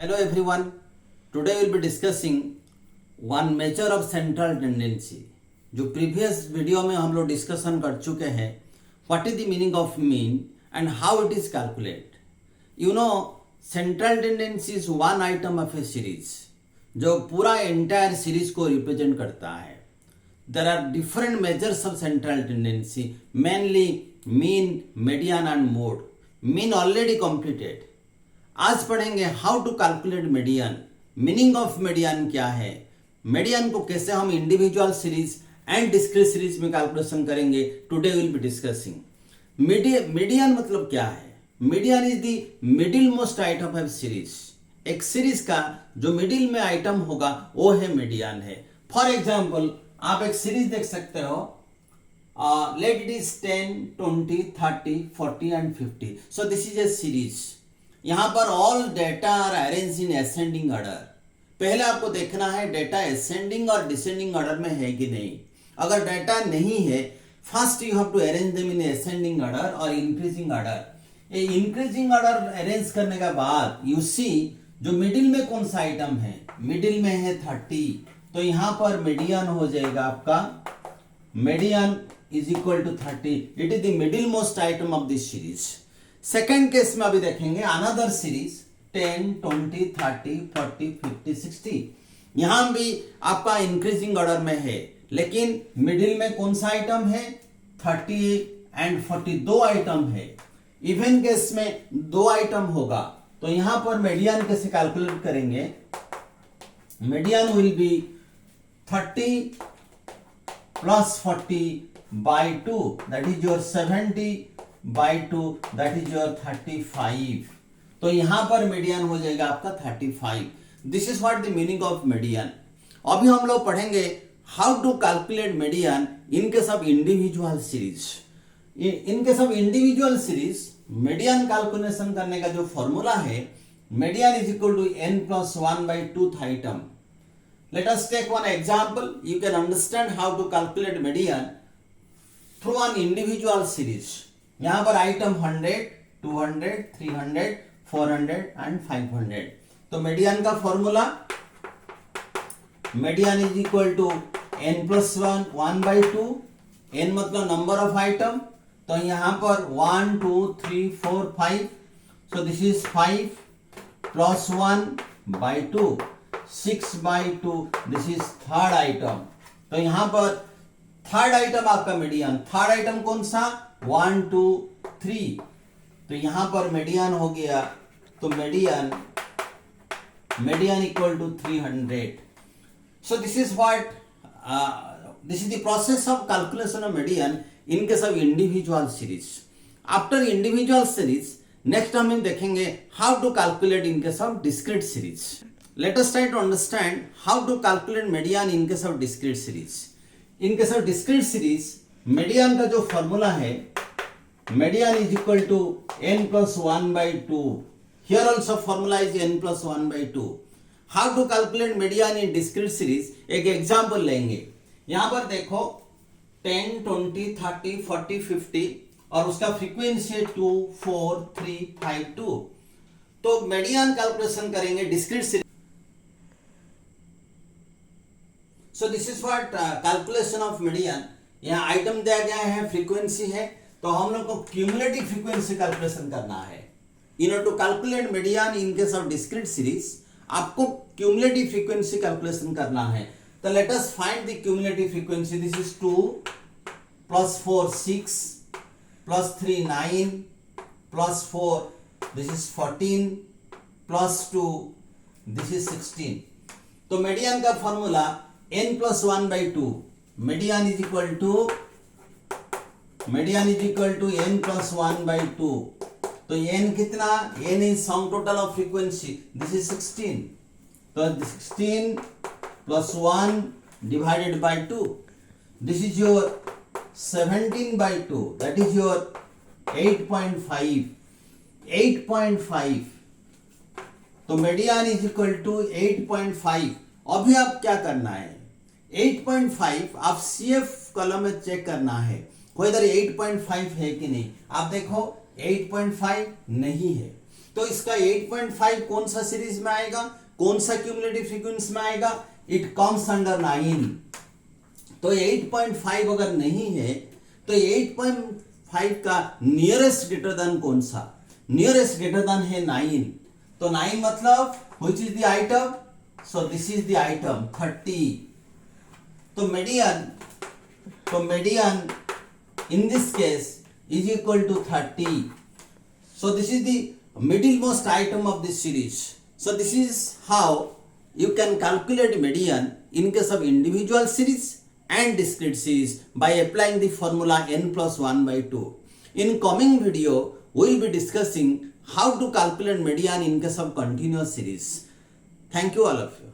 Hello everyone. Today we'll be discussing one measure of central tendency. जो previous video में हम लोग discussion कर चुके हैं what is the meaning of mean and how it is calculated. You know central tendency is one item of a series जो पूरा entire series को represent करता है. There are different measures of central tendency, mainly mean, median and mode. Mean already completed. आज पढ़ेंगे how to calculate median. Meaning of median क्या है, median को कैसे हम individual series and discrete series में कैलकुलेशन करेंगे. Today will be discussing median मतलब क्या है. Median is the middle most item of series. एक सीरीज का जो मिडिल में आइटम होगा वो है मीडियन है. फॉर एग्जाम्पल आप एक सीरीज देख सकते हो. Let it is 10, 20, 30, 40 and 50. So this is a series. यहां पर all data are arrange in ascending order. पहले आपको देखना है डेटा असेंडिंग और डिसेंडिंग ऑर्डर में है कि नहीं. अगर डेटा नहीं है, first you have to arrange them in ascending order और इंक्रीजिंग ऑर्डर. ये इंक्रीजिंग ऑर्डर अरेंज करने के बाद यू सी जो मिडिल में कौन सा आइटम है. मिडिल में है 30, तो यहां पर मीडियन हो जाएगा आपका. Median is equal to 30. It is the middle most item of this series. Second case में अभी देखेंगे अनदर सीरीज 10, 20, 30, 40, 50, 60. यहां भी आपका इंक्रीजिंग ऑर्डर में है, लेकिन मिडिल में कौन सा आइटम है. 30 एंड 40 दो आइटम है. इवन केस में दो आइटम होगा, तो यहां पर मीडियन कैसे कैलकुलेट करेंगे. Median will be 30 plus 40 by 2, that is your 70 by 2, that is your 35. तो यहां पर मीडियन हो जाएगा आपका 35. This is what the meaning of median. अभी हम लोग पढ़ेंगे how to calculate median in case of individual series. In case of individual series median calculation करने का जो फॉर्मूला है, median is equal to n plus 1 by 2th item. Let us take one example. You can understand how to calculate median through an individual series. यहां पर item 100, 200, 300, 400 and 500. तो median का formula, median is equal to n plus 1 by 2. n मतलब number of item, तो यहां पर 1, 2, 3, 4, 5. So this is 5 plus 1 by 2, 6 by 2. This is third item. तो यहां पर थर्ड आइटम आपका मीडियन. थर्ड आइटम कौन सा, 1, 2, 3. तो यहां पर मीडियन हो गया, तो median equal to 300. So this is what this is the process of calculation of median in case of individual series. After individual series next हम देखेंगे how to calculate in case of discrete series. Let us try to understand how to calculate median in case of discrete series. In case of discrete series median का जो formula है, median is equal to n plus 1 by 2. Here also formula is n plus 1 by 2. How to calculate median in discrete series. एक example लेंगे. यहां पर देखो 10, 20, 30, 40, 50 और उसका फ्रीक्वेंसी है 2, 4, 3, 5, 2. तो मीडियन कैलकुलेशन करेंगे discrete series. So this is what calculation of median. यहाँ आइटम दिया गया है, फ्रीक्वेंसी है, तो हम लोग को क्यूमुलेटिव फ्रीक्वेंसी कैलकुलेशन करना है. In order to calculate median in case of discrete series आपको क्यूमुलेटिव फ्रीक्वेंसी कैलकुलेशन करना है. तो let us find the cumulative frequency. This is 2 plus 4 6 plus 3 9 plus 4 this is 14 plus 2 this is 16. तो median का formula n plus 1 by 2. Median is equal to n plus 1 by 2. तो n कितना, n is sum total of frequency. This is 16. तो 16 plus 1 divided by 2. This is your 17 by 2. That is your 8.5. 8.5. तो median is equal to 8.5. अभी आप क्या करना है, 8.5 आप CF कॉलम में चेक करना है कोई इधर 8.5 है कि नहीं. आप देखो 8.5 नहीं है, तो इसका 8.5 कौन सा सीरीज में आएगा, कौन सा क्यूमुलेटिव फ्रीक्वेंसी में आएगा, इट कम्स अंडर 9। तो 8.5 अगर नहीं है तो 8.5 का नियरेस्ट ग्रेटर देन कौन सा, नियरेस्ट ग्रेटर देन है 9। तो 9 मतलब which is the item, so this is the item 30। तो median in this case is equal to 30. So this is the middlemost item of this series. So this is how you can calculate median in case of individual series and discrete series by applying the formula n plus 1 by 2. In coming video, we will be discussing how to calculate median in case of continuous series. Thank you all of you.